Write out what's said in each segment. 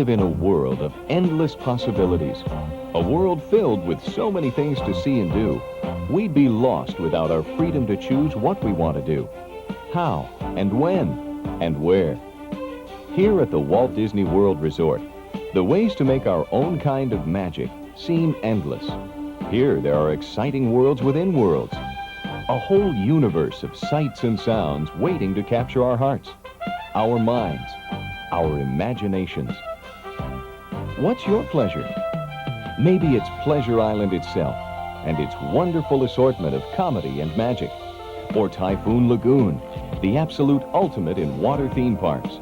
live in a world of endless possibilities, a world filled with so many things to see and do. We'd be lost without our freedom to choose what we want to do, how and when and where. Here at the Walt Disney World Resort, the ways to make our own kind of magic seem endless. Here there are exciting worlds within worlds, a whole universe of sights and sounds waiting to capture our hearts, our minds, our imaginations. What's your pleasure? Maybe it's Pleasure Island itself and its wonderful assortment of comedy and magic, or Typhoon Lagoon, the absolute ultimate in water theme parks.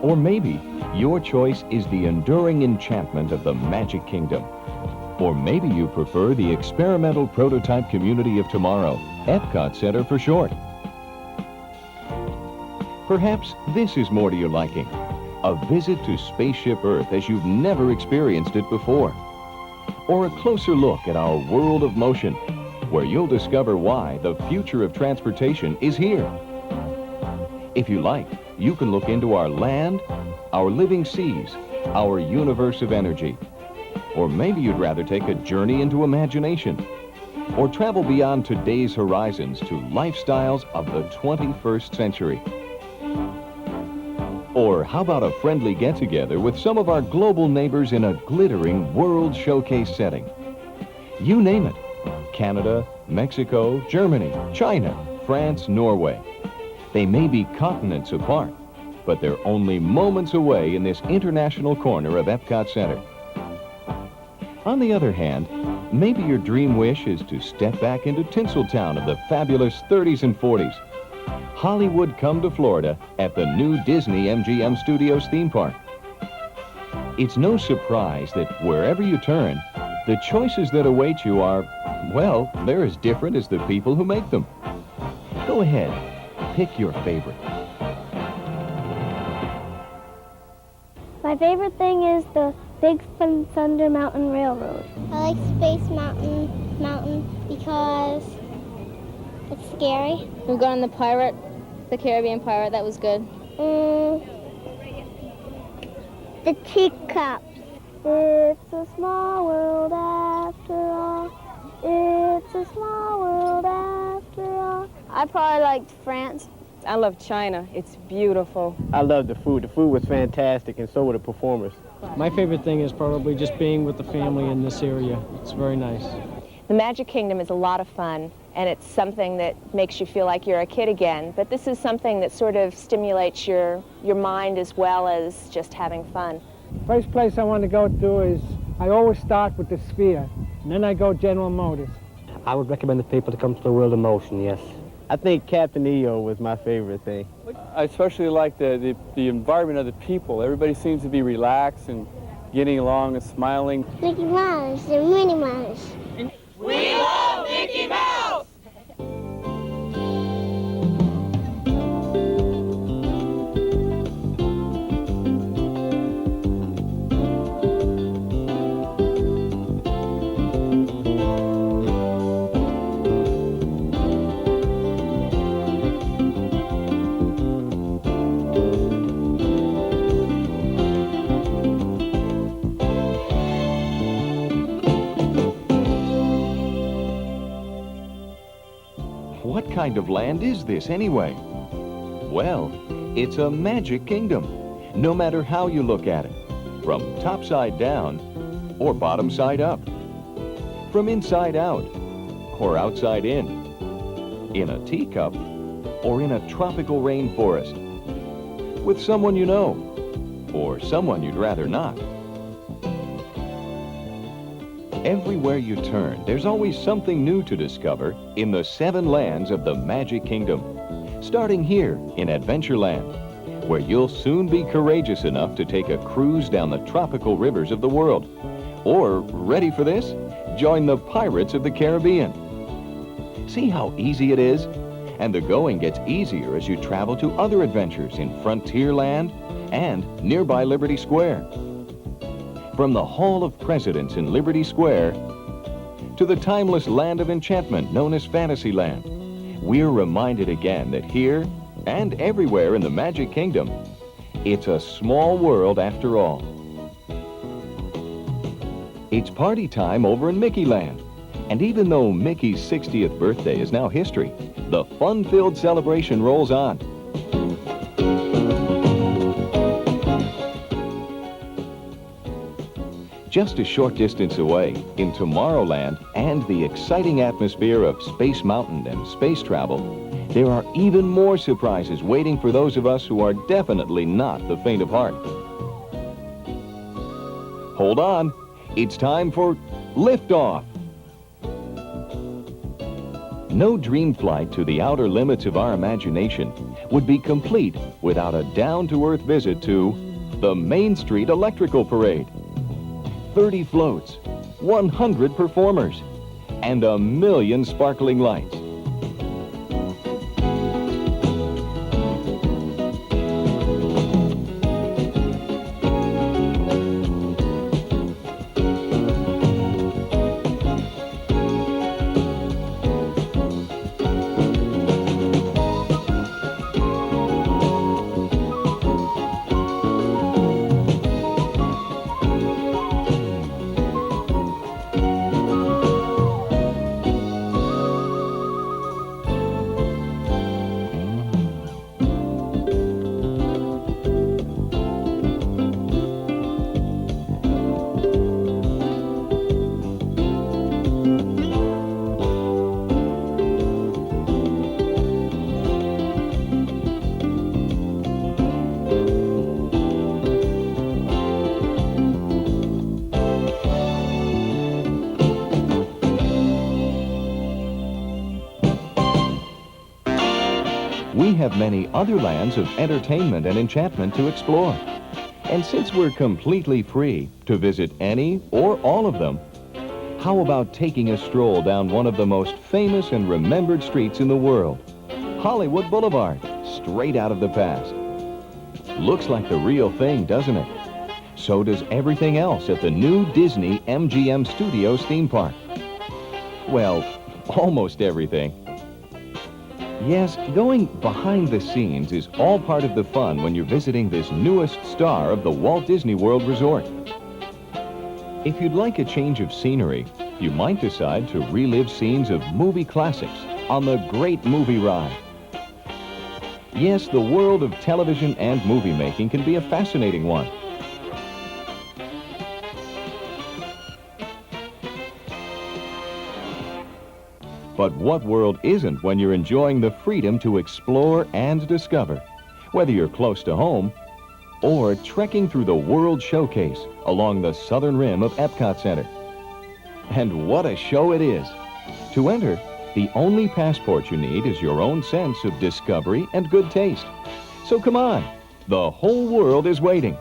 Or maybe your choice is the enduring enchantment of the Magic Kingdom. Or maybe you prefer the experimental prototype community of tomorrow, EPCOT Center for short. Perhaps this is more to your liking, a visit to Spaceship Earth as you've never experienced it before. Or a closer look at our world of motion, where you'll discover why the future of transportation is here. If you like, you can look into our land, our living seas, our universe of energy. Or maybe you'd rather take a journey into imagination, or travel beyond today's horizons to lifestyles of the 21st century. Or how about a friendly get-together with some of our global neighbors in a glittering World Showcase setting? You name it. Canada, Mexico, Germany, China, France, Norway. They may be continents apart, but they're only moments away in this international corner of EPCOT Center. On the other hand, maybe your dream wish is to step back into Tinseltown of the fabulous 30s and 40s. Hollywood come to Florida at the new Disney MGM Studios theme park. It's no surprise that wherever you turn, the choices that await you are, well, they're as different as the people who make them. Go ahead, pick your favorite. My favorite thing is the Big Thunder Mountain Railroad. I like Space Mountain because it's scary. We've gone on the Caribbean Pirate, that was good. The teacups. It's a small world after all. It's a small world after all. I probably liked France. I love China. It's beautiful. I love the food. The food was fantastic, and so were the performers. My favorite thing is probably just being with the family in this area. It's very nice. The Magic Kingdom is a lot of fun, and it's something that makes you feel like you're a kid again. But this is something that sort of stimulates your mind as well as just having fun. First place I want to go to is, I always start with the Sphere, and then I go General Motors. I would recommend the people to come to the World of Motion, yes. I think Captain EO was my favorite thing. I especially like the environment of the people. Everybody seems to be relaxed and getting along and smiling. Mickey Mouse and Minnie Mouse. We love Mickey Mouse! What kind of land is this anyway? Well, it's a Magic Kingdom, no matter how you look at it, from top side down or bottom side up, from inside out or outside in a teacup or in a tropical rainforest, with someone you know or someone you'd rather not. Everywhere you turn, there's always something new to discover in the 7 lands of the Magic Kingdom. Starting here in Adventureland, where you'll soon be courageous enough to take a cruise down the tropical rivers of the world. Or, ready for this? Join the Pirates of the Caribbean. See how easy it is? And the going gets easier as you travel to other adventures in Frontierland and nearby Liberty Square. From the Hall of Presidents in Liberty Square to the timeless land of enchantment known as Fantasyland, we're reminded again that here and everywhere in the Magic Kingdom, It's a small world after all. It's party time over in Mickeyland. And even though Mickey's 60th birthday is now history, the fun-filled celebration rolls on. Just a short distance away, in Tomorrowland and the exciting atmosphere of Space Mountain and space travel, there are even more surprises waiting for those of us who are definitely not the faint of heart. Hold on, it's time for liftoff. No dream flight to the outer limits of our imagination would be complete without a down-to-earth visit to the Main Street Electrical Parade. 30 floats, 100 performers, and 1,000,000 sparkling lights. We have many other lands of entertainment and enchantment to explore. And since we're completely free to visit any or all of them, how about taking a stroll down one of the most famous and remembered streets in the world, Hollywood Boulevard, straight out of the past? Looks like the real thing, doesn't it? So does everything else at the new Disney MGM Studios theme park. Well, almost everything. Yes, going behind the scenes is all part of the fun when you're visiting this newest star of the Walt Disney World Resort. If you'd like a change of scenery, you might decide to relive scenes of movie classics on the Great Movie Ride. Yes, the world of television and movie making can be a fascinating one. But what world isn't when you're enjoying the freedom to explore and discover, whether you're close to home or trekking through the World Showcase along the southern rim of EPCOT Center. And what a show it is! To enter, the only passport you need is your own sense of discovery and good taste. So come on, the whole world is waiting.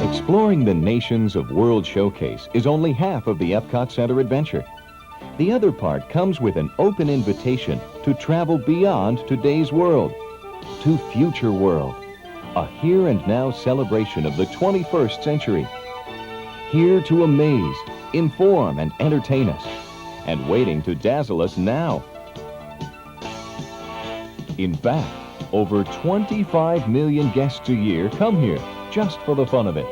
Exploring the nations of World Showcase is only half of the EPCOT Center adventure. The other part comes with an open invitation to travel beyond today's world, to Future World, a here and now celebration of the 21st century. Here to amaze, inform, and entertain us, and waiting to dazzle us now. In fact, over 25 million guests a year come here just for the fun of it.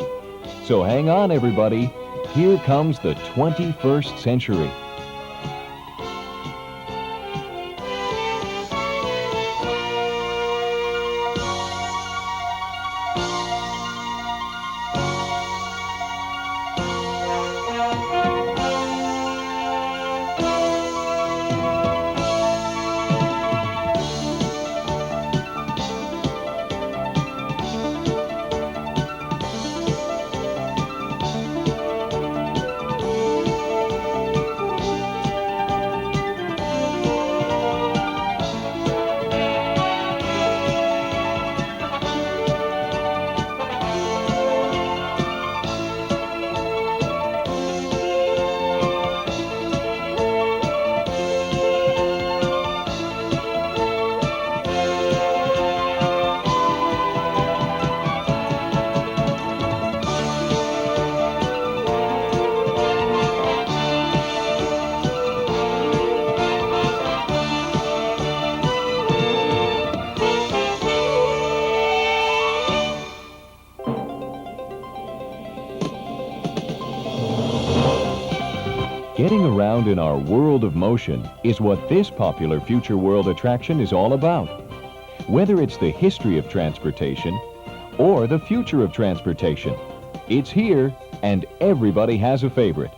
So hang on, everybody. Here comes the 21st century. Getting around in our world of motion is what this popular Future World attraction is all about. Whether it's the history of transportation or the future of transportation, it's here and everybody has a favorite.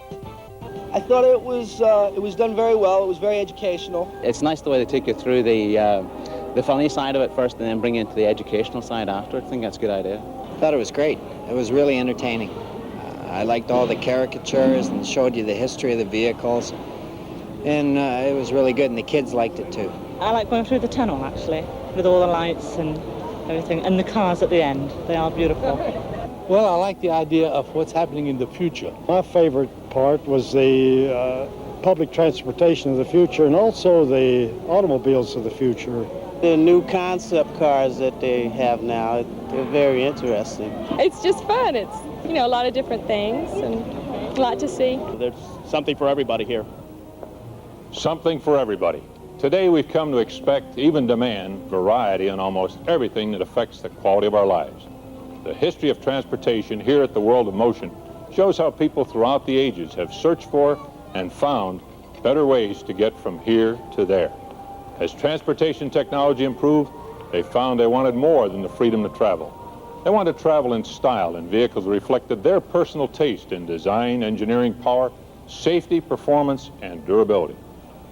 I thought it was done very well. It was very educational. It's nice the way they take you through the funny side of it first and then bring you into the educational side after. I think that's a good idea. I thought it was great. It was really entertaining. I liked all the caricatures and showed you the history of the vehicles. And it was really good, and the kids liked it too. I like going through the tunnel, actually, with all the lights and everything, and the cars at the end. They are beautiful. Well, I like the idea of what's happening in the future. My favorite part was the public transportation of the future and also the automobiles of the future. The new concept cars that they have now, they're very interesting. It's just fun. It's, you know, a lot of different things and a lot to see. There's something for everybody here. Something for everybody. Today we've come to expect, even demand, variety in almost everything that affects the quality of our lives. The history of transportation here at the World of Motion shows how people throughout the ages have searched for and found better ways to get from here to there. As transportation technology improved, they found they wanted more than the freedom to travel. They wanted to travel in style in vehicles that reflected their personal taste in design, engineering power, safety, performance, and durability.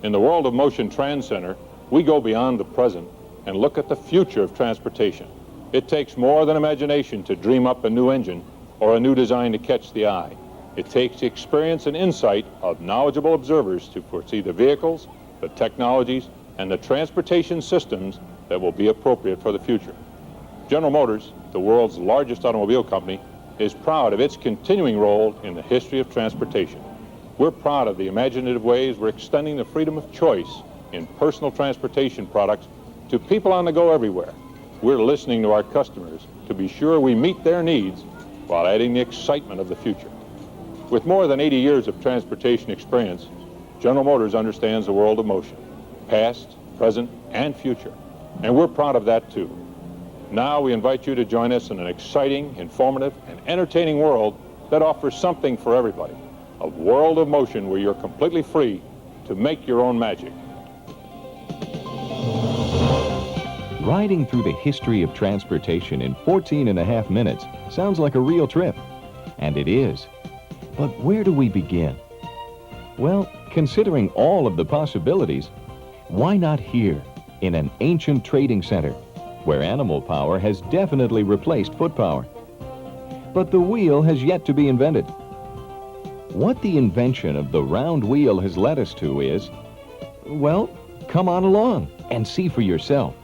In the World of Motion Trans Center, we go beyond the present and look at the future of transportation. It takes more than imagination to dream up a new engine or a new design to catch the eye. It takes the experience and insight of knowledgeable observers to foresee the vehicles, the technologies, and the transportation systems that will be appropriate for the future. General Motors, the world's largest automobile company, is proud of its continuing role in the history of transportation. We're proud of the imaginative ways we're extending the freedom of choice in personal transportation products to people on the go everywhere. We're listening to our customers to be sure we meet their needs while adding the excitement of the future. With more than 80 years of transportation experience, General Motors understands the world of motion, past, present, and future. And we're proud of that too. Now we invite you to join us in an exciting, informative, and entertaining world that offers something for everybody. A world of motion where you're completely free to make your own magic. Riding through the history of transportation in 14.5 minutes sounds like a real trip. And it is. But where do we begin? Well, considering all of the possibilities, why not here, in an ancient trading center, where animal power has definitely replaced foot power? But the wheel has yet to be invented. What the invention of the round wheel has led us to is, well, come on along and see for yourself.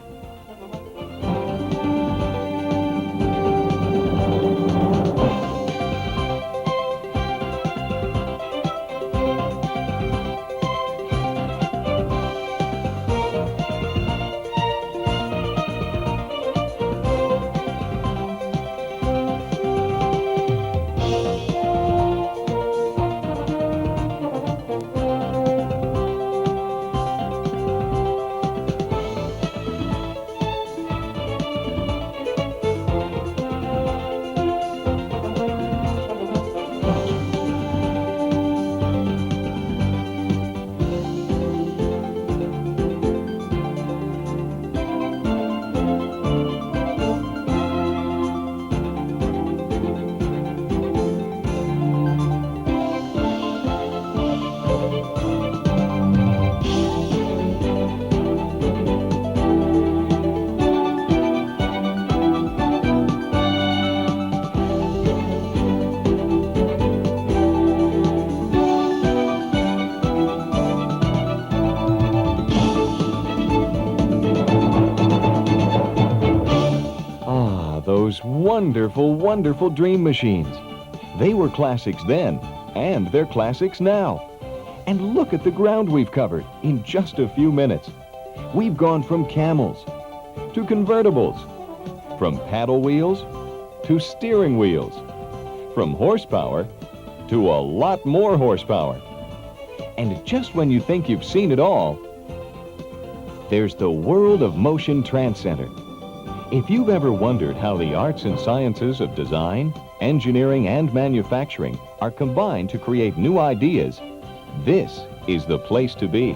Those wonderful, wonderful dream machines. They were classics then, and they're classics now. And look at the ground we've covered in just a few minutes. We've gone from camels to convertibles, from paddle wheels to steering wheels, from horsepower to a lot more horsepower. And just when you think you've seen it all, there's the World of Motion Trance Center. If you've ever wondered how the arts and sciences of design, engineering, and manufacturing are combined to create new ideas, this is the place to be.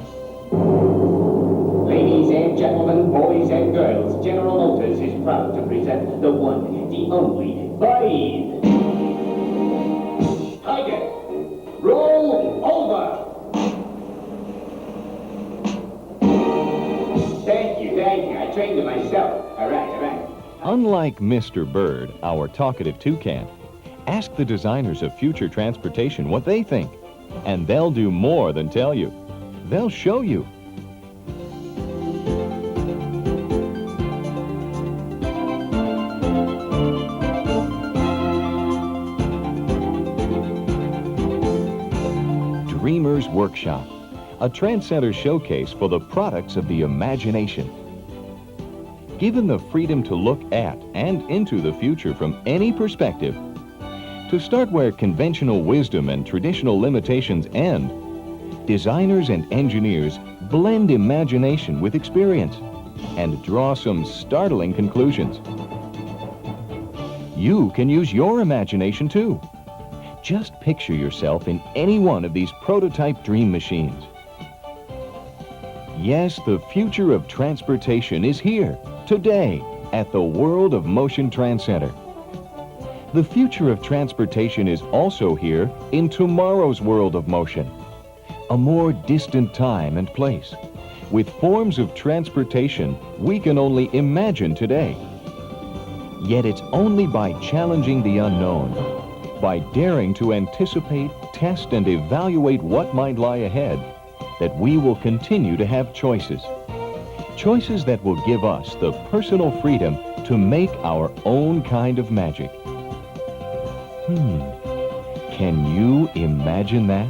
Ladies and gentlemen, boys and girls, General Motors is proud to present the one, the only, Brave. Tiger, roll over. Thank you. I trained it myself. All right. Unlike Mr. Bird, our talkative toucan, ask the designers of future transportation what they think, and they'll do more than tell you. They'll show you. Dreamer's Workshop, a Trance Center showcase for the products of the imagination. Given the freedom to look at and into the future from any perspective, to start where conventional wisdom and traditional limitations end, designers and engineers blend imagination with experience and draw some startling conclusions. You can use your imagination too. Just picture yourself in any one of these prototype dream machines. Yes, the future of transportation is here, today, at the World of Motion Trance Center. The future of transportation is also here in tomorrow's world of motion, a more distant time and place, with forms of transportation we can only imagine today. Yet it's only by challenging the unknown, by daring to anticipate, test, and evaluate what might lie ahead, that we will continue to have choices. Choices that will give us the personal freedom to make our own kind of magic. Can you imagine that?